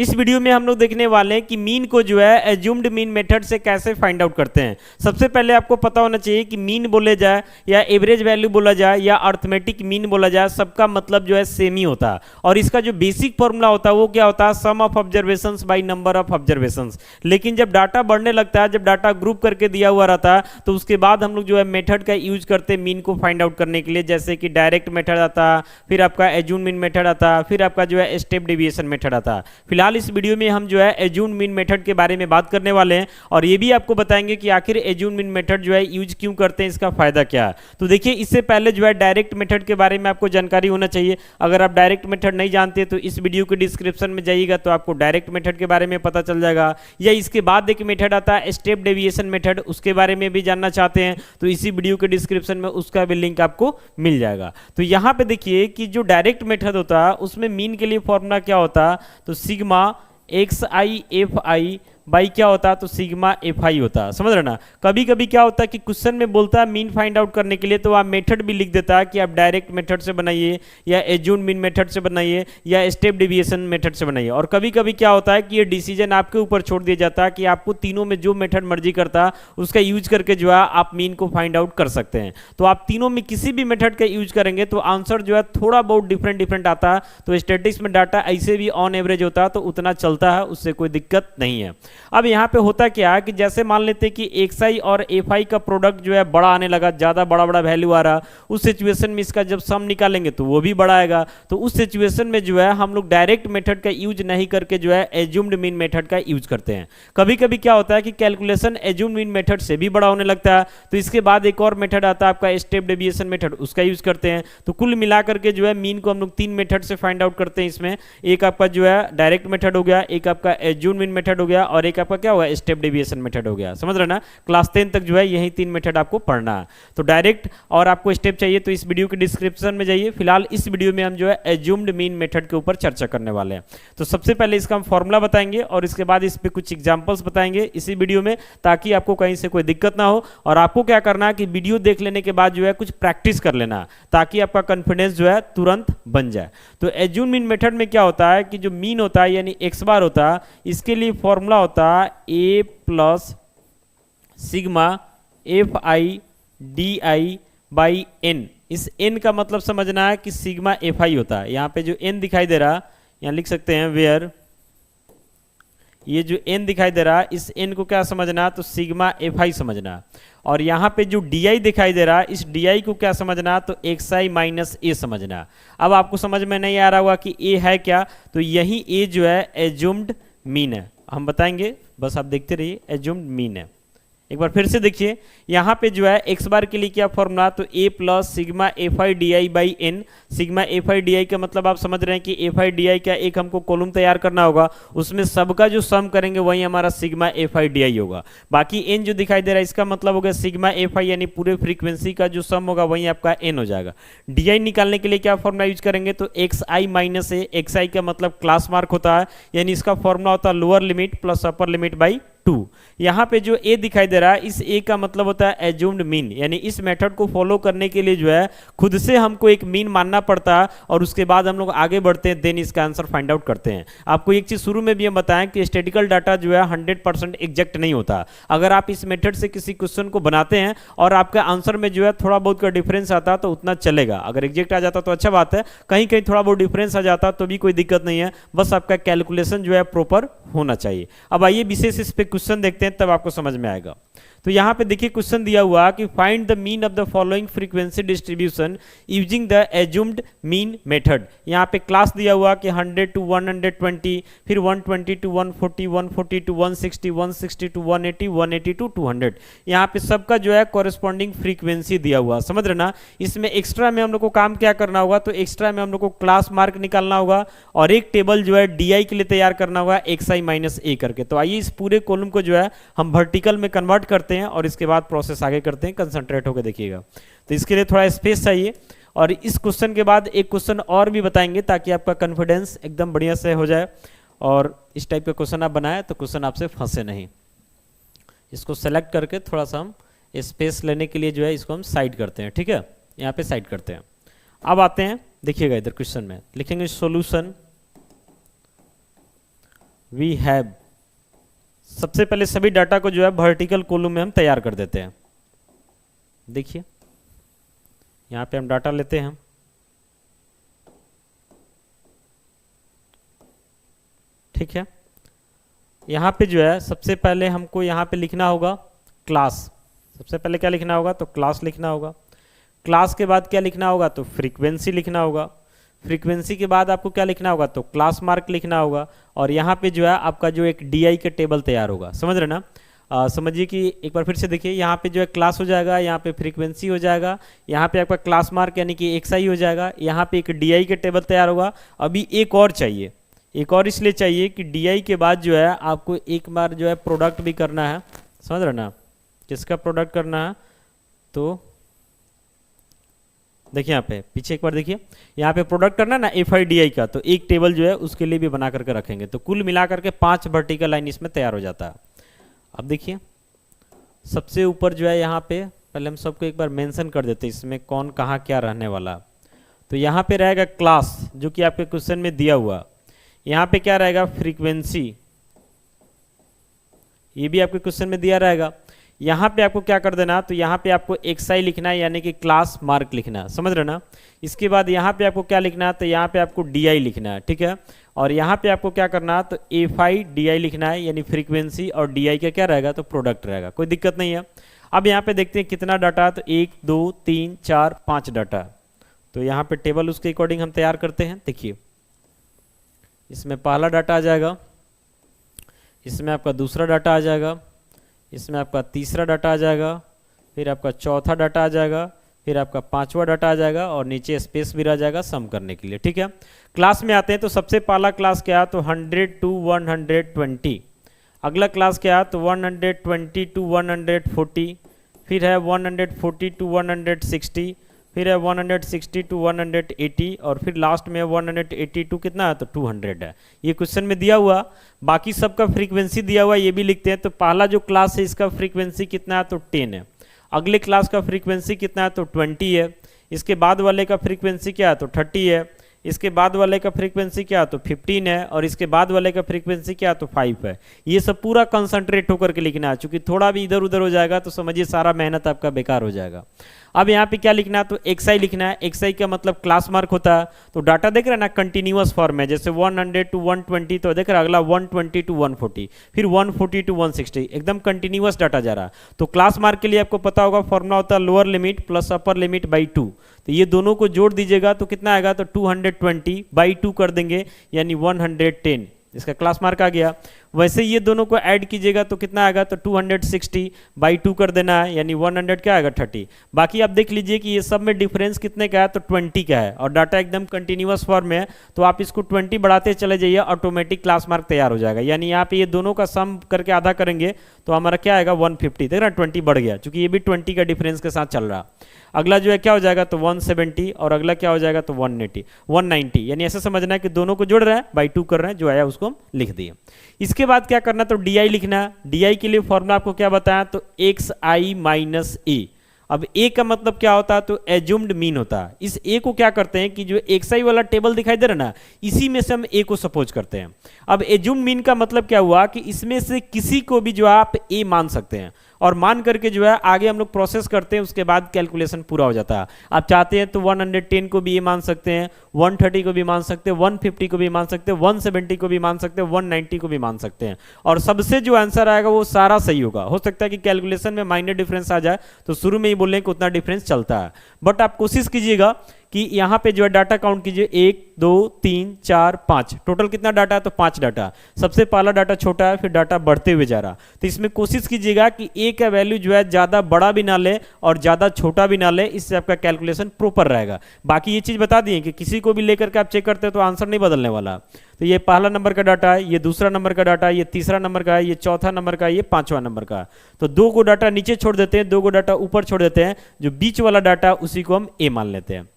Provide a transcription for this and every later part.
इस वीडियो में हम लोग देखने वाले हैं कि मीन को जो है एज्यूम्ड मीन मेथड से कैसे फाइंड आउट करते हैं। सबसे पहले आपको पता होना चाहिए कि मीन बोले जाए या एवरेज वैल्यू बोला जाए या अर्थमेटिक मीन बोला जाए, सबका मतलब जो है सेम ही होता है। और इसका जो बेसिक फॉर्मूला होता है वो क्या होता है, sum of observations by number of observations. लेकिन जब डाटा बढ़ने लगता है, जब डाटा ग्रुप करके दिया हुआ रहता है, तो उसके बाद हम लोग जो है मेथड का यूज करते हैं मीन को फाइंड आउट करने के लिए। जैसे कि डायरेक्ट मेथड आता, फिर आपका एज्यूम्ड मीन मेथड आता, फिर आपका जो है स्टेप डेविएशन मेथड आता। फिलहाल इस वीडियो में हम जो है एज्यूम्ड मीन मेथड के बारे में बात करने वाले हैं और ये भी आपको बताएंगे कि आखिर एज्यूम्ड मीन मेथड जो है यूज क्यों करते हैं, इसका फायदा क्या है। तो देखिए, इससे पहले जो है डायरेक्ट मेथड के बारे में आपको जानकारी होना चाहिए। अगर आप डायरेक्ट मेथड नहीं जानते तो इस वीडियो के डिस्क्रिप्शन में जाइएगा तो आपको डायरेक्ट मेथड के बारे में पता चल जाएगा। या इसके बाद एक मेथड आता है स्टेप डेविएशन मेथड, उसके बारे में भी जानना चाहते हैं तो इसी वीडियो के डिस्क्रिप्शन में उसका भी लिंक आपको मिल जाएगा। तो यहाँ पे देखिए कि जो डायरेक्ट मेथड होता है उसमें मीन के लिए फॉर्मूला क्या होता है, तो sigma x I F I by क्या होता है, तो सिग्मा एफ आई होता है। समझ रहे ना। कभी कभी क्या होता है कि क्वेश्चन में बोलता है मीन फाइंड आउट करने के लिए, तो आप मेथड भी लिख देता है कि आप डायरेक्ट मेथड से बनाइए या एज्यूम्ड मीन मेथड से बनाइए या स्टेप डेविएशन मेथड से बनाइए। और कभी कभी क्या होता है कि ये डिसीजन आपके ऊपर छोड़ दिया जाता है कि आपको तीनों में जो मेथड मर्जी करता है उसका यूज करके जो है आप मीन को फाइंड आउट कर सकते हैं। तो आप तीनों में किसी भी मेथड का यूज करेंगे तो आंसर जो है थोड़ा बहुत डिफरेंट आता है। तो स्टैटिस्टिक्स में डाटा ऐसे भी ऑन एवरेज होता है तो उतना चलता है, उससे कोई दिक्कत नहीं है। अब यहाँ पे होता क्या है कि जैसे मान लेते हैं कि एक्स आई और एफ आई का प्रोडक्ट जो है बड़ा आने लगा, ज्यादा बड़ा बड़ा वैल्यू आ रहा, उस सिचुएशन में इसका जब सम निकालेंगे तो वो भी बड़ा आएगा। तो उस सिचुएशन में जो है हम लोग डायरेक्ट मेथड का यूज नहीं करके जो है एज्यूम्ड मीन मेथड का यूज करते हैं। कभी कभी क्या होता है कि कैलकुलेशन एज्यूम्ड मीन मेथड से भी बड़ा होने लगता है, तो इसके बाद एक और मेथड आता है आपका स्टेप डेविएशन मेथड, उसका यूज करते हैं। तो कुल मिलाकर के जो है मीन को हम लोग तीन मेथड से फाइंड आउट करते हैं। इसमें एक आपका जो है डायरेक्ट मेथड हो गया, एक आपका एज्यूम्ड मीन मेथड हो गया और एक आपका क्या हुआ, स्टेप डेविएशन मेथड हो गया। समझ रहे ना। क्लास 10 तक जो है यही तीन मेथड आपको पढ़ना है। तो डायरेक्ट और आपको स्टेप चाहिए तो इस वीडियो के डिस्क्रिप्शन में जाइए। फिलहाल इस वीडियो में हम जो है एज्यूम्ड मीन मेथड के ऊपर चर्चा करने वाले हैं। तो सबसे पहले इसका हम फॉर्मूला बताएंगे और इसके बाद इस पे कुछ एग्जांपल्स बताएंगे इसी वीडियो में, ताकि आपको कहीं से कोई दिक्कत ना हो। और आपको क्या करना है कि वीडियो देख लेने के बाद जो है कुछ प्रैक्टिस कर लेना, ताकि आपका कॉन्फिडेंस जो है तुरंत बन जाए। तो एज्यूम्ड मीन मेथड में क्या होता है कि जो मीन होता है यानी एक्स बार होता है, इसके लिए फॉर्मूला होता है A plus sigma F I D I by N. इस एन का मतलब समझना है कि सिग्मा एफ आई होता है। यहाँ पे जो एन दिखाई दे रहा, यहाँ लिख सकते हैं वेयर, ये जो एन दिखाई दे रहा इस एन को क्या समझना, तो सिग्मा एफ आई समझना। और यहाँ पे जो डी आई दिखाई दे रहा इस डी आई को क्या समझना, तो एक्स आई माइनस ए समझना। अब आपको समझ में नहीं आ रहा होगा कि ए है क्या, तो यही ए जो है एज्यूम्ड मीन है। हम बताएंगे, बस आप देखते रहिए, एज्यूम्ड मीन है। एक बार फिर से देखिए, यहाँ पे जो है एक्स बार के लिए क्या फॉर्मूला, तो A plus sigma F I D I by N. Sigma F I D I का मतलब आप समझ रहे हैं कि एफ आई डी आई का एक हमको कॉलम तैयार करना होगा, उसमें सबका जो सम करेंगे वही हमारा सिग्मा एफ आई डी आई होगा। बाकी एन जो दिखाई दे रहा है इसका मतलब होगा सिग्मा एफ आई, यानी पूरे फ्रीक्वेंसी का जो सम होगा वही आपका एन हो जाएगा। डी आई निकालने के लिए क्या फॉर्मूला यूज करेंगे, तो x I minus A. X आई का मतलब क्लास मार्क होता है, यानी इसका फॉर्मूला होता है lower limit plus upper limit by 2। यहाँ पे जो ए दिखाई दे रहा है इस ए का मतलब होता है एज्यूम्ड मीन, यानी इस मेथड को फॉलो करने के लिए जो है खुद से हमको एक मीन मानना पड़ता है और उसके बाद हम लोग आगे बढ़ते हैं, देन इसका आंसर फाइंड आउट करते हैं। आपको एक चीज शुरू में भी हम बताएं कि स्टैटिस्टिकल डाटा जो है 100% एग्जैक्ट नहीं होता। अगर आप इस मेथड से किसी क्वेश्चन को बनाते हैं और आपका आंसर में जो है थोड़ा बहुत का डिफरेंस आता तो उतना चलेगा। अगर एग्जैक्ट आ जाता तो अच्छा बात है, कहीं कहीं थोड़ा बहुत डिफरेंस आ जाता तो भी कोई दिक्कत नहीं है, बस आपका कैलकुलेशन जो है प्रॉपर होना चाहिए। अब आइए विशेष इस पे क्वेश्चन देखते हैं, तब आपको समझ में आएगा। तो यहाँ पे देखिए क्वेश्चन दिया हुआ कि find the mean of the following frequency distribution using the assumed mean method. यहाँ पे क्लास दिया हुआ कि 100 to 120, फिर 120 to 140, 140 to 160, 160 to 180, 180 to 200। यहाँ पे सबका जो है कॉरेस्पॉन्डिंग फ्रीक्वेंसी दिया हुआ, समझ रहे ना। इसमें एक्स्ट्रा में हम लोग को काम क्या करना होगा, तो एक्स्ट्रा में हम लोग को क्लास मार्क निकालना होगा और एक टेबल जो है डी आई के लिए तैयार करना होगा एक्स आई माइनस ए करके। तो आइए इस पूरे कॉलम को जो है हम वर्टिकल में कन्वर्ट करते हैं और इसके बाद प्रोसेस आगे करते हैं। कंसंट्रेट होकर देखिएगा। तो इसके लिए थोड़ा स्पेस चाहिए और इस क्वेश्चन के बाद एक क्वेश्चन और भी बताएंगे ताकि आपका कॉन्फिडेंस एकदम बढ़िया से हो जाए और इस टाइप का क्वेश्चन आप बनाए तो क्वेश्चन आपसे फंसे नहीं। इसको सेलेक्ट करके थोड़ा सा हम स्पेस लेने के लिए जो है इसको हम साइड करते हैं, ठीक है, यहाँ पे साइड करते हैं। अब आते हैं, देखिएगा इधर क्वेश्चन में लिखेंगे सॉल्यूशन वी हैव, सबसे पहले सभी डाटा को जो है वर्टिकल कॉलम में हम तैयार कर देते हैं। देखिए यहाँ पे हम डाटा लेते हैं, ठीक है। यहाँ पे जो है सबसे पहले हमको यहाँ पे लिखना होगा क्लास। सबसे पहले क्या लिखना होगा, तो क्लास लिखना होगा। क्लास के बाद क्या लिखना होगा, तो फ्रीक्वेंसी लिखना होगा। फ्रीक्वेंसी के बाद आपको क्या लिखना होगा, तो क्लास मार्क लिखना होगा। और यहाँ पे जो है आपका जो एक DI का टेबल तैयार होगा, समझ रहे ना। समझिए कि एक बार फिर से देखिए, यहाँ पे जो है क्लास हो जाएगा, यहाँ पे फ्रीक्वेंसी हो जाएगा, यहाँ पे आपका क्लास मार्क यानी कि XI हो जाएगा, यहाँ पे एक DI का टेबल तैयार होगा। अभी एक और चाहिए, एक और इसलिए चाहिए कि DI के बाद जो है आपको एक बार जो है प्रोडक्ट भी करना है, समझ रहे ना। किसका प्रोडक्ट करना है, तो देखिए यहाँ पे पीछे एक बार देखिए, यहाँ पे प्रोडक्ट करना है ना FIDI का, तो एक टेबल जो है उसके लिए भी बना करके रखेंगे। तो कुल मिला करके 5 वर्टिकल लाइन इसमें तैयार हो जाता है। अब देखिए सबसे ऊपर जो है यहाँ पे पहले हम सबको एक बार मेंशन कर देते हैं इसमें कौन कहाँ क्या रहने वाला। तो यहाँ पे रहेगा क्लास, जो कि आपके क्वेश्चन में दिया हुआ। यहाँ पे क्या रहेगा, फ्रीक्वेंसी, ये भी आपके क्वेश्चन में दिया रहेगा। यहाँ पे आपको क्या कर देना, तो यहाँ पे आपको XI लिखना है यानी कि क्लास मार्क लिखना है, समझ रहे ना। इसके बाद यहाँ पे आपको क्या लिखना है, तो यहाँ पे आपको DI लिखना है, ठीक है। और यहाँ पे आपको क्या करना है, तो FIDI लिखना है यानी फ्रीक्वेंसी, और DI का क्या रहेगा, तो प्रोडक्ट रहेगा, कोई दिक्कत नहीं है। अब यहाँ पे देखते हैं कितना डाटा, तो 1 2 3 4 5 डाटा। तो यहाँ पे टेबल उसके अकॉर्डिंग हम तैयार करते हैं। देखिए इसमें पहला डाटा आ जाएगा, इसमें आपका दूसरा डाटा आ जाएगा, इसमें आपका तीसरा डाटा आ जाएगा, फिर आपका चौथा डाटा आ जाएगा, फिर आपका पांचवा डाटा आ जाएगा, और नीचे स्पेस भी रह जाएगा सम करने के लिए, ठीक है। क्लास में आते हैं, तो सबसे पहला क्लास क्या है, तो 100 to 120। अगला क्लास क्या है, तो 120 to 140, फिर है 140 to 160, फिर है 160 to 180, और फिर लास्ट में 180 to कितना है, तो 200 है। ये क्वेश्चन में दिया हुआ, बाकी सबका फ्रीक्वेंसी दिया हुआ, ये भी लिखते हैं। तो पहला जो क्लास है इसका फ्रीक्वेंसी कितना है, तो 10 है। अगले क्लास का फ्रीक्वेंसी कितना है, तो 20 है। इसके बाद वाले का फ्रीक्वेंसी क्या है, तो 30 है। इसके बाद वाले का फ्रीक्वेंसी क्या है, तो 15 है। और इसके बाद वाले का फ्रीक्वेंसी क्या है, तो 5 है। ये सब पूरा कंसंट्रेट होकर के लिखना है, क्योंकि थोड़ा भी इधर उधर हो जाएगा तो समझिए सारा मेहनत आपका बेकार हो जाएगा। अब यहाँ पे क्या लिखना है, तो XI लिखना है। XI का मतलब क्लास मार्क होता है। तो डाटा देख रहे हैं ना कंटिन्यूअस फॉर्म में, जैसे 100 to 120, तो देख रहे हैं अगला 120 to 140, फिर 140 to 160, एकदम कंटिन्यूअस डाटा जा रहा है। तो क्लास मार्क के लिए आपको पता होगा फॉर्मूला होता है lower limit plus upper limit by 2। तो ये दोनों को जोड़ दीजिएगा तो कितना आएगा, तो 220 बाई 2 कर देंगे यानी 110, इसका क्लास मार्क आ गया। वैसे ये दोनों को ऐड कीजिएगा तो कितना आएगा, तो 260 बाई 2 कर देना है यानी 100 क्या आएगा, 30। बाकी आप देख लीजिए कि ये सब में डिफरेंस कितने का है, तो 20 का है, और डाटा एकदम कंटिन्यूअस फॉर्म में है। तो आप इसको 20 बढ़ाते चले जाइए, ऑटोमेटिक क्लास मार्क तैयार हो जाएगा। यानी यहाँ पे ये दोनों का सम करके आधा करेंगे तो हमारा क्या आएगा, 150। देख रहे हैं 20 बढ़ गया, क्योंकि ये भी 20 का डिफरेंस के साथ चल रहा। अगला जो है क्या हो जाएगा, तो 170, और अगला क्या हो जाएगा, तो 190। यानी ऐसा समझना है कि दोनों को जोड़ रहे हैं, बाई 2 कर रहे हैं, जो आया उसको हम लिख दिए। इसके बाद क्या करना, तो DI लिखना। DI के लिए फॉर्मूला आपको क्या बताया, तो XI माइनस A। अब A का मतलब क्या होता है, तो एज्यूम्ड मीन होता है। इस A को क्या करते हैं कि जो XI वाला टेबल दिखाई दे रहा है ना, इसी में से हम A को सपोज करते हैं। अब एज्यूम्ड मीन का मतलब क्या हुआ कि इसमें से किसी को भी जो आप A मान सकते हैं, और मान करके जो है आगे हम लोग प्रोसेस करते हैं, उसके बाद कैलकुलेशन पूरा हो जाता है। आप चाहते हैं तो 110 को भी ये मान सकते हैं, 130 को भी मान सकते हैं, 150 को भी मान सकते हैं, 170 को भी मान सकते हैं, 190 को भी मान सकते हैं, और सबसे जो आंसर आएगा वो सारा सही होगा। हो सकता है कि कैलकुलेशन में माइनर डिफरेंस आ जाए, तो शुरू में ही बोलने कि उतना डिफरेंस चलता है, बट आप कोशिश कीजिएगा कि यहाँ पे जो है डाटा काउंट कीजिए, 1 2 3 4 5, टोटल कितना डाटा है, तो 5 डाटा। सबसे पहला डाटा छोटा है, फिर डाटा बढ़ते हुए जा रहा। तो इसमें कोशिश कीजिएगा कि A का वैल्यू जो है ज़्यादा बड़ा भी ना ले और ज़्यादा छोटा भी ना ले, इससे आपका कैलकुलेशन प्रॉपर रहेगा। बाकी ये चीज़ बता दिए कि किसी को भी लेकर के आप चेक करते हैं तो आंसर नहीं बदलने वाला। तो ये पहला नंबर का डाटा है, ये दूसरा नंबर का डाटा है, ये तीसरा नंबर का है, ये चौथा नंबर का है, ये पांचवा नंबर का है। तो 2 को डाटा नीचे छोड़ देते हैं, 2 को डाटा ऊपर छोड़ देते हैं, जो बीच वाला डाटा उसी को हम A मान लेते हैं।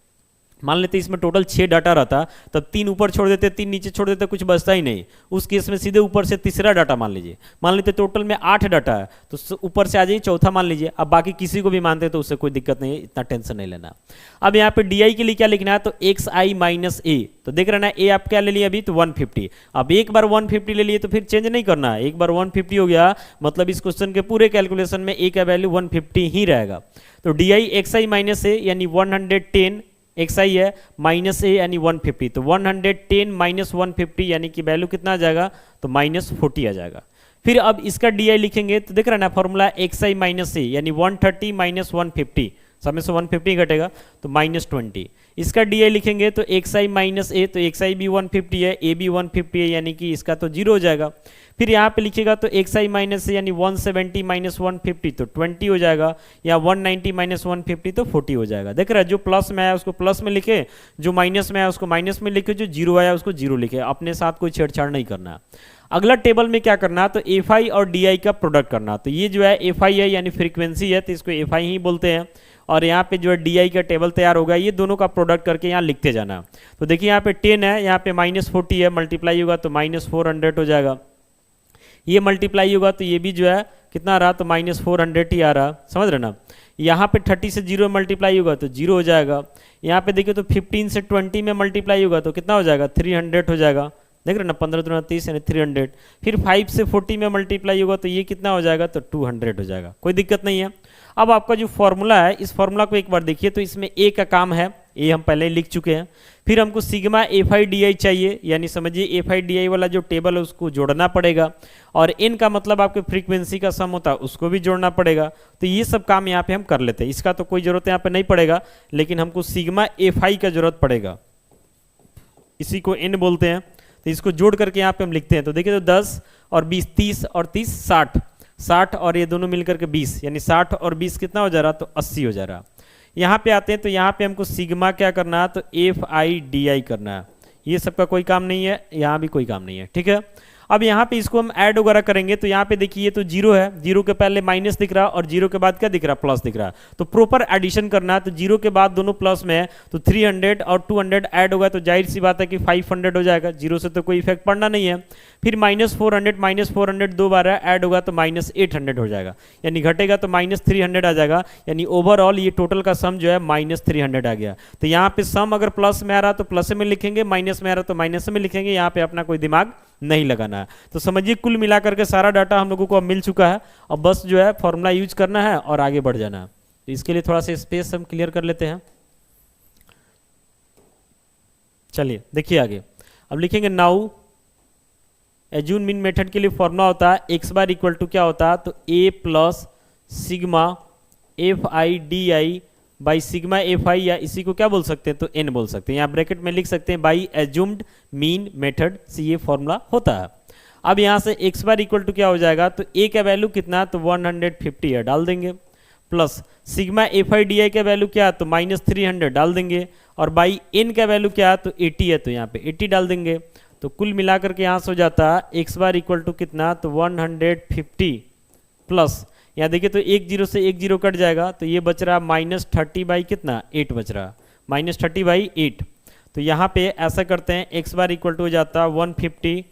मान लेते इसमें टोटल 6 डाटा रहता, तब 3 ऊपर छोड़ देते, 3 नीचे छोड़ देते, कुछ बचता ही नहीं। उस केस में सीधे ऊपर से तीसरा डाटा मान लीजिए। मान लेते टोटल में 8 डाटा है, तो ऊपर से आ जाइए चौथा मान लीजिए। अब बाकी किसी को भी मानते तो उससे कोई दिक्कत नहीं है, इतना टेंशन नहीं लेना। अब यहाँ पे डी के लिए क्या लिखना है, तो एक्स आई माइनस ए। तो देख रहे ना, ए आप क्या ले लिए अभी, तो 150। अब एक बार 150 ले लिए तो फिर चेंज नहीं करना है। एक बार 150 हो गया मतलब इस क्वेश्चन के पूरे कैलकुलेशन में ए का वैल्यू 150 ही रहेगा। तो D I X I minus A यानी 110 एक्स आई है, माइनस ए यानी 150। तो 110 माइनस 150 यानी कि वैल्यू कितना आ जाएगा, तो माइनस 40 आ जाएगा। फिर अब इसका डी आई लिखेंगे तो देख रहे ना formula x I minus A यानी 130 माइनस 150, सब में से 150 घटेगा तो माइनस 20। इसका डी आई लिखेंगे तो एक्स आई माइनस ए, तो एक्स आई भी 150 है, ए भी 150 है, यानी कि इसका तो जीरो हो जाएगा। फिर यहाँ पे लिखिएगा तो एक्स आई माइनस यानी 170 माइनस 150 तो 20 हो जाएगा, या 190 माइनस 150 तो 40 हो जाएगा। देख रहा है, जो प्लस में आया उसको प्लस में लिखे, जो माइनस में आया उसको माइनस में लिखे, जो जीरो आया उसको जीरो लिखे। अपने साथ कोई छेड़छाड़ नहीं करना। अगला टेबल में क्या करना, तो एफ आई और डी आई का प्रोडक्ट करना। तो ये जो है एफ आई है यानी फ्रीक्वेंसी है, तो इसको एफ आई ही बोलते हैं। और यहाँ पे जो है डी आई का टेबल तैयार होगा, ये दोनों का प्रोडक्ट करके यहाँ लिखते जाना। तो देखिए यहाँ पे 10 है, यहाँ पे माइनस 40 है, मल्टीप्लाई होगा तो माइनस 400 हो जाएगा। ये मल्टीप्लाई होगा तो ये भी जो है कितना रहा, तो माइनस 400 ही आ रहा, समझ रहे ना। यहाँ पे 30 से 0 मल्टीप्लाई होगा तो 0 हो जाएगा। यहाँ पे देखिए तो 15 से 20 में मल्टीप्लाई होगा तो कितना हो जाएगा, 300 हो जाएगा। देख रहे ना, 15 दूना 30 यानी 300। फिर 5 से 40 में मल्टीप्लाई होगा तो ये कितना हो जाएगा, तो 200 हो जाएगा। कोई दिक्कत नहीं है। अब आपका जो फॉर्मूला है, इस फॉर्मूला को एक बार देखिए, तो इसमें ए का काम है, ए हम पहले ही लिख चुके हैं। फिर हमको सिग्मा एफ आई डी आई चाहिए, यानी समझिए एफ आई डी आई वाला जो टेबल है उसको जोड़ना पड़ेगा। और एन का मतलब आपके फ्रीक्वेंसी का सम होता है, उसको भी जोड़ना पड़ेगा। तो ये सब काम यहाँ पे हम कर लेते हैं। इसका तो कोई जरूरत यहाँ पे नहीं पड़ेगा, लेकिन हमको सिग्मा एफ आई का जरूरत पड़ेगा, इसी को एन बोलते हैं। तो इसको जोड़ करके यहाँ पे हम लिखते हैं। तो देखिए तो 10 और 20 30 और 30 60, 60 और ये दोनों मिलकर के 20, यानी 60 और 20 कितना हो जा रहा, तो 80 हो जा रहा। यहाँ पे आते हैं तो यहाँ पे हमको सिग्मा क्या करना है, तो एफ आई डी आई करना है। ये सबका कोई काम नहीं है, यहाँ भी कोई काम नहीं है, ठीक है। अब यहाँ पे इसको हम ऐड वगैरह करेंगे तो यहाँ पे देखिए तो जीरो है, जीरो के पहले माइनस दिख रहा और जीरो के बाद क्या दिख रहा, प्लस दिख रहा। तो प्रॉपर एडिशन करना है। तो जीरो के बाद दोनों प्लस में है, तो 300 और 200 ऐड होगा तो जाहिर सी बात है कि 500 हो जाएगा। जीरो से तो कोई इफेक्ट पड़ना नहीं है। फिर माइनस 400 दो बार ऐड होगा तो माइनस 800 हो जाएगा, यानी घटेगा तो माइनस 300 आ जाएगा। यानी ओवरऑल ये टोटल का सम जो है माइनस 300 आ गया। तो यहाँ पे सम अगर प्लस में आ रहा तो प्लस में लिखेंगे, माइनस में आ रहा तो माइनस में लिखेंगे। यहाँ पे अपना कोई दिमाग नहीं लगाना है। तो समझिए कुल मिलाकर के सारा डाटा हम लोगों को अब मिल चुका है। अब बस जो है फॉर्मूला यूज करना है और आगे बढ़ जाना है। तो इसके लिए थोड़ा सा स्पेस हम क्लियर कर लेते हैं। चलिए देखिए आगे, अब लिखेंगे नाउ एज्यूम मीन मेथड के लिए फॉर्मूला होता है एक्स बार इक्वल टू क्या होता है, तो A plus sigma F I D I by sigma F I, या इसी को क्या बोल सकते हैं, तो एन बोल सकते हैं। यहाँ ब्रैकेट में लिख सकते हैं बाई एज्यूम्ड मीन मेथड से ये फॉर्मूला होता है। अब यहाँ से एक्स बार इक्वल टू क्या हो जाएगा, तो ए का वैल्यू कितना, तो 150 है, डाल देंगे। Plus sigma F I D I का वैल्यू क्या है, तो माइनस 300 डाल देंगे। और बाई एन का वैल्यू क्या है, तो 80 है, तो यहाँ पे 80 डाल देंगे। तो कुल मिलाकर के यहाँ से हो जाता है एक्स बार इक्वल टू कितना, तो 150 प्लस यहाँ देखिए तो एक जीरो से एक जीरो कट जाएगा तो ये बच रहा माइनस 30 बाई कितना, 8 बच रहा, माइनस 30 बाई 8। तो यहाँ पे ऐसा करते हैं एक्स बार इक्वल टू हो जाता है 150,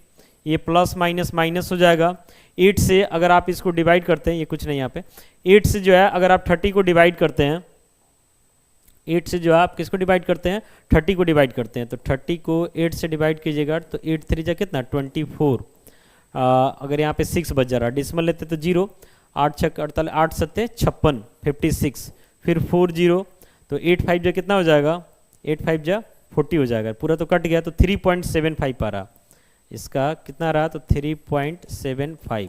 ये प्लस माइनस माइनस हो जाएगा। 8 से अगर आप इसको डिवाइड करते हैं, ये कुछ नहीं यहाँ पे, 8 से जो है अगर आप 30 को डिवाइड करते हैं, 8 से जो है आप किसको डिवाइड करते हैं, 30 को डिवाइड करते हैं। तो 30 को 8 से डिवाइड कीजिएगा तो 8 3 जा कितना 24। अगर यहाँ पे 6 बच जा रहा, डिसमल लेते तो 0, 8 6 48, 8 7 56, 56, फिर 4 0, तो 8 5 जा कितना हो जाएगा, 8 5 जा 40 हो जाएगा। पूरा तो कट गया तो 3.75 आ रहा, इसका कितना रहा, तो 3.75।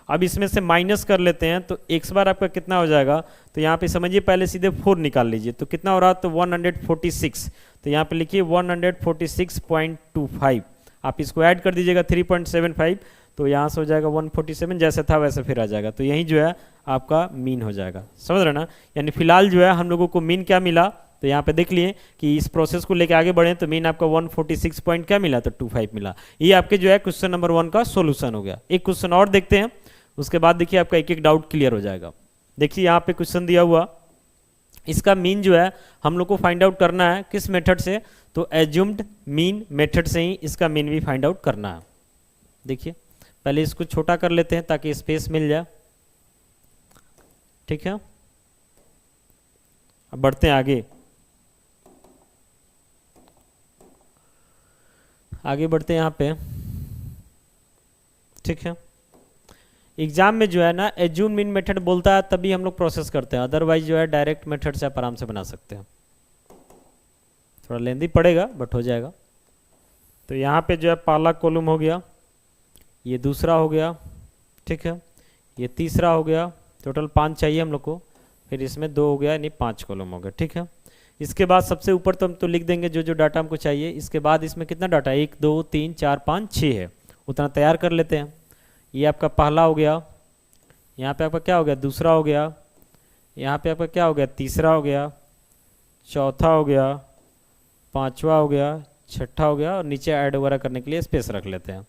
अब इसमें से माइनस कर लेते हैं तो एक्स बार आपका कितना हो जाएगा, तो यहाँ पे समझिए पहले सीधे 4 निकाल लीजिए तो कितना हो रहा, तो 146। तो यहाँ पे लिखिए 146.25, आप इसको ऐड कर दीजिएगा 3.75, तो यहाँ से हो जाएगा 147, जैसे था वैसे फिर आ जाएगा। तो यही जो है आपका मीन हो जाएगा, समझ रहे ना। यानी फिलहाल जो है हम लोगों को मीन क्या मिला, तो यहाँ पे देख लिए कि इस प्रोसेस को लेके आगे बढ़े तो मीन आपका 146 पॉइंट क्या मिला, तो 25 मिला। ये आपके जो है क्वेश्चन नंबर 1 का सोल्यूशन हो गया। एक क्वेश्चन और देखते हैं, उसके बाद देखिए आपका एक एक डाउट क्लियर हो जाएगा। देखिए यहाँ पे क्वेश्चन दिया हुआ इसका मीन जो है हम लोग को फाइंड आउट करना है किस मेथड से, तो एज्यूम्ड मीन मेथड से ही इसका मीन भी फाइंड आउट करना है। देखिए पहले इसको छोटा कर लेते हैं ताकि स्पेस मिल जाए, ठीक है। अब बढ़ते हैं आगे, आगे बढ़ते हैं यहाँ पे, ठीक है। एग्जाम में जो है ना एज्यूम मीन मेथड बोलता है तभी हम लोग प्रोसेस करते हैं, अदरवाइज जो है डायरेक्ट मेथड से आप आराम से बना सकते हैं। थोड़ा लेंदी पड़ेगा बट हो जाएगा। तो यहाँ पे जो है पहला कॉलम हो गया, ये दूसरा हो गया, ठीक है, ये तीसरा हो गया, टोटल 5 चाहिए हम लोग को, फिर इसमें 2 हो गया, यानी 5 कॉलम हो गया, ठीक है। इसके बाद सबसे ऊपर तो हम तो लिख देंगे जो जो डाटा हमको चाहिए। इसके बाद इसमें कितना डाटा, 1 2 3 4 5 6 है, उतना तैयार कर लेते हैं। ये आपका पहला हो गया, यहाँ पे आपका क्या हो गया, दूसरा हो गया, यहाँ पे आपका क्या हो गया, तीसरा हो गया, चौथा हो गया, पांचवा हो गया, छठा हो गया, और नीचे ऐड वगैरह करने के लिए स्पेस रख लेते हैं।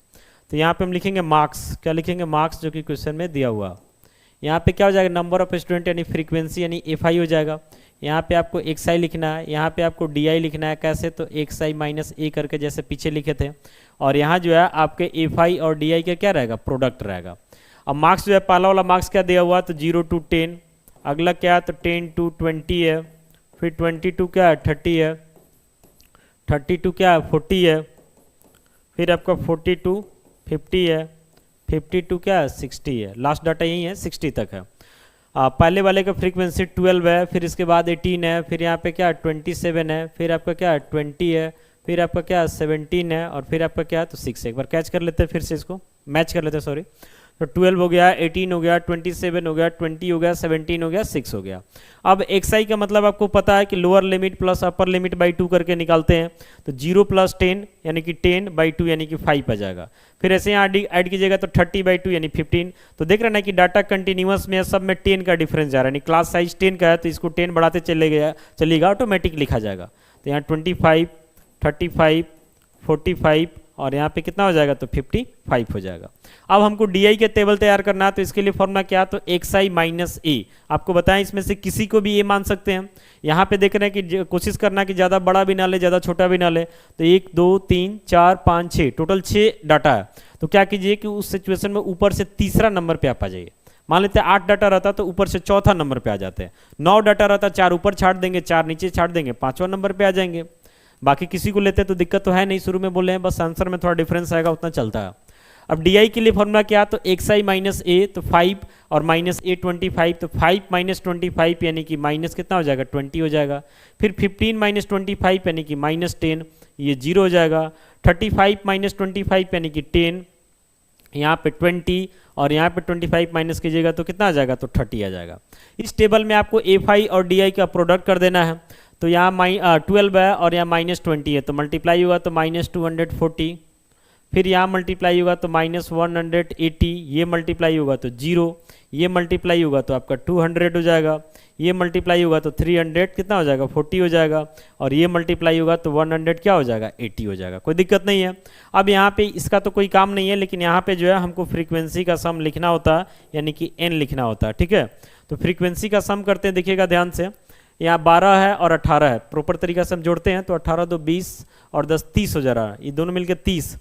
तो यहाँ पे हम लिखेंगे मार्क्स, क्या लिखेंगे, मार्क्स, जो कि क्वेश्चन में दिया हुआ। यहाँ पे क्या हो जाएगा, नंबर ऑफ स्टूडेंट यानी फ्रीक्वेंसी यानी FI हो जाएगा। यहाँ पे आपको XI लिखना है, यहाँ पे आपको DI लिखना है, कैसे, तो XI माइनस A करके जैसे पीछे लिखे थे। और यहाँ जो है आपके FI और DI का क्या रहेगा, प्रोडक्ट रहेगा। अब मार्क्स जो है पहला वाला मार्क्स क्या दिया हुआ, तो 0 to 10, अगला क्या है, तो 10 to 20 है, फिर 20 to क्या है, 30 है, 30 to क्या है, 40 है, फिर आपका 40 to 50 है, 50 to क्या है, 60 है। लास्ट डाटा यही है, 60 तक है। पहले वाले का फ्रीक्वेंसी 12 है, फिर इसके बाद 18 है, फिर यहाँ पे क्या है 27 है, फिर आपका क्या है 20 है, फिर आपका क्या है 17 है, और फिर आपका क्या है तो 6 है। एक बार कैच कर लेते हैं, फिर से इसको मैच कर लेते हैं, सॉरी। तो 12 हो गया, 18 हो गया, 27 हो गया, 20 हो गया, 17 हो गया, 6 हो गया। अब XI का मतलब आपको पता है कि lower limit plus upper limit by 2 करके निकालते हैं। तो 0 + 10 यानी कि 10/2 यानी कि 5 आ जाएगा। फिर ऐसे यहाँ ऐड कीजिएगा तो 30/2 यानी 15। तो देख रहे हैं कि डाटा कंटिन्यूअस में सब में 10 का डिफरेंस जा रहा है, यानी क्लास साइज 10 का है तो इसको 10 बढ़ाते चलिएगा, ऑटोमेटिक लिखा जाएगा। तो यहाँ 25, 35, 45 और यहाँ पे कितना हो जाएगा, तो 55 हो जाएगा। अब हमको DI के टेबल तैयार करना है, तो इसके लिए फॉर्मूला क्या, तो XI माइनस A। आपको बताएं इसमें से किसी को भी A मान सकते हैं। यहाँ पे देख रहे हैं कि कोशिश करना कि ज़्यादा बड़ा भी ना ले, ज़्यादा छोटा भी ना ले। तो 1 2 3 4 5 6 टोटल 6 डाटा है। तो क्या कीजिए कि उस सिचुएशन में ऊपर से तीसरा नंबर पे आप आ जाइए। मान लेते हैं 8 डाटा रहता तो ऊपर से चौथा नंबर पे आ जाते हैं। 9 डाटा रहता 4 ऊपर छाट देंगे, 4 नीचे छाट देंगे, 5वां नंबर पे आ जाएंगे। बाकी किसी को लेते तो दिक्कत तो है नहीं, शुरू में बोले हैं, बस आंसर में थोड़ा डिफरेंस आएगा, उतना चलता है। अब DI के लिए फॉर्मूला क्या, तो XI माइनस A, तो 5 और माइनस A 25, तो 5 माइनस 25 यानी कि माइनस कितना हो जाएगा, 20 हो जाएगा। फिर 15 माइनस 25 यानी कि माइनस 10, ये 0 हो जाएगा। 35 माइनस 25 यानी कि 10, यहाँ पे 20 और यहाँ पे 25 माइनस कीजिएगा तो कितना आ जाएगा, तो 30 आ जाएगा। इस टेबल में आपको FI और DI का प्रोडक्ट कर देना है। तो यहाँ 12 है और यहाँ -20 है, तो मल्टीप्लाई होगा तो -240, फिर यहाँ मल्टीप्लाई होगा तो -180, ये मल्टीप्लाई होगा तो 0, ये मल्टीप्लाई होगा तो आपका 200 हो जाएगा, ये मल्टीप्लाई होगा तो 300 कितना हो जाएगा, 40 हो जाएगा, और ये मल्टीप्लाई होगा तो 100 क्या हो जाएगा, 80 हो जाएगा। कोई दिक्कत नहीं है। अब यहाँ पे इसका तो कोई काम नहीं है, लेकिन यहाँ पे जो है हमको फ्रीक्वेंसी का सम लिखना होता है, यानी कि n लिखना होता है, ठीक है। तो फ्रीक्वेंसी का सम करते हैं, देखिएगा ध्यान से। यहाँ 12 है और 18 है, प्रॉपर तरीका से हम जोड़ते हैं तो 18 2 20 और 10 30 हो जा रहा है, ये दोनों मिलकर 30,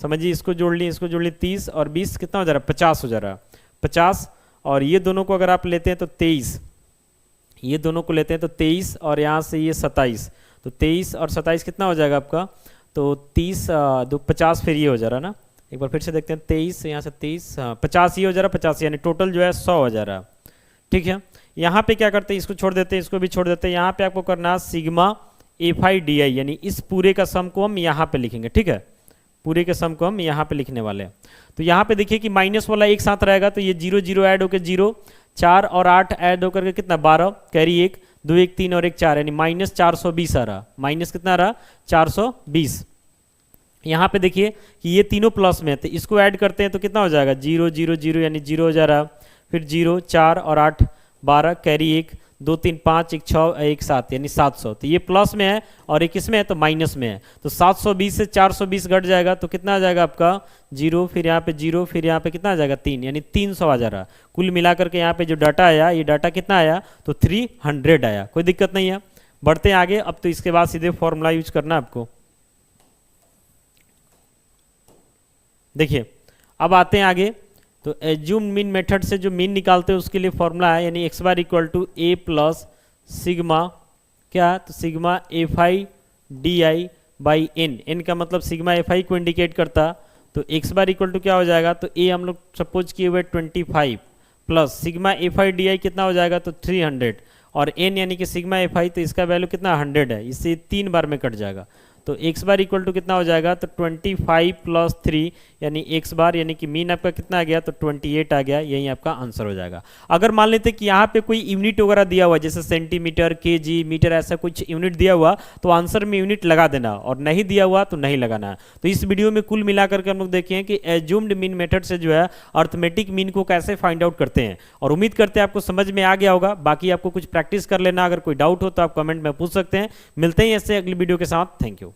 समझिए, इसको जोड़ ली, इसको जोड़ ली, 30 और 20 कितना हो जा रहा है, 50 हो जा रहा है, 50। और ये दोनों को अगर आप लेते हैं तो 23, ये दोनों को लेते हैं तो 23 और यहाँ से ये 27, तो 23 और 27 कितना हो जाएगा आपका, तो 30 2 50, फिर ये हो जा रहा है ना, एक बार फिर से देखते हैं, 23 यहाँ से 30 50 ये हो जा रहा है, 50 यानी टोटल जो है 100 हो जा रहा है, ठीक है। यहाँ पे क्या करते हैं, इसको छोड़ देते हैं, इसको भी छोड़ देते हैं। यहाँ पे आपको करना है सिग्मा FI DI, यानी इस पूरे का सम को हम यहाँ पे लिखेंगे, ठीक है, पूरे के सम को हम यहाँ पे लिखने वाले हैं। तो यहाँ पे देखिए कि माइनस वाला एक साथ रहेगा, तो ये 0 0 ऐड होकर 0, 4 और 8 ऐड होकर के कितना 12, कैरी 1 2 1 3 और 1 4, यानी -420 आ रहा, माइनस कितना आ रहा 420। यहाँ पे देखिए कि ये तीनों प्लस में है, तो इसको ऐड करते हैं तो कितना हो जाएगा, 0 0 0 यानी 0 हो जा रहा, फिर 0 4 और 8 12, कैरी 1 2 3 5 1 6 1 7 यानी 700। तो ये प्लस में है और एक इसमें है तो माइनस में है। तो 720 से 420 घट जाएगा तो कितना आ जाएगा आपका 0, फिर यहाँ पे 0, फिर यहाँ पे कितना आ जाएगा 3, यानी 300 आ जा रहा। कुल मिलाकर के यहाँ पे जो डाटा आया, ये डाटा कितना आया तो 300 आया। कोई दिक्कत नहीं है, बढ़ते हैं आगे। अब तो इसके बाद सीधे फॉर्मूला यूज करना है आपको। देखिए अब आते हैं आगे। तो एज्यूम मीन मेथड से जो मीन निकालते हैं उसके लिए फॉर्मूला है, यानी x bar equal to a plus sigma क्या, तो sigma F I D I by N. N का मतलब सिग्मा एफ आई को इंडिकेट करता। तो एक्स बार इक्वल टू क्या हो जाएगा, तो ए हम लोग सपोज किए हुए 25 plus sigma F I D आई कितना हो जाएगा तो 300 और एन यानी कि सिग्मा एफ आई, तो इसका वैल्यू कितना 100 है, इससे 3 बार में कट जाएगा। तो एक्स बार इक्वल टू कितना हो जाएगा तो 25 प्लस 3 यानी एक्स बार, यानी कि मीन आपका कितना आ गया तो 28 आ गया। यही आपका आंसर हो जाएगा। अगर मान लेते कि यहाँ पे कोई यूनिट वगैरह दिया हुआ जैसे सेंटीमीटर, केजी, मीटर, ऐसा कुछ यूनिट दिया हुआ तो आंसर में यूनिट लगा देना, और नहीं दिया हुआ तो नहीं लगाना। तो इस वीडियो में कुल मिलाकर के हम लोग देखें कि एज्यूम्ड मीन मेथड से जो है अर्थमेटिक मीन को कैसे फाइंड आउट करते हैं, और उम्मीद करते हैं आपको समझ में आ गया होगा। बाकी आपको कुछ प्रैक्टिस कर लेना, अगर कोई डाउट हो तो आप कमेंट में पूछ सकते हैं। मिलते हैं ऐसे अगली वीडियो के साथ। Thank you.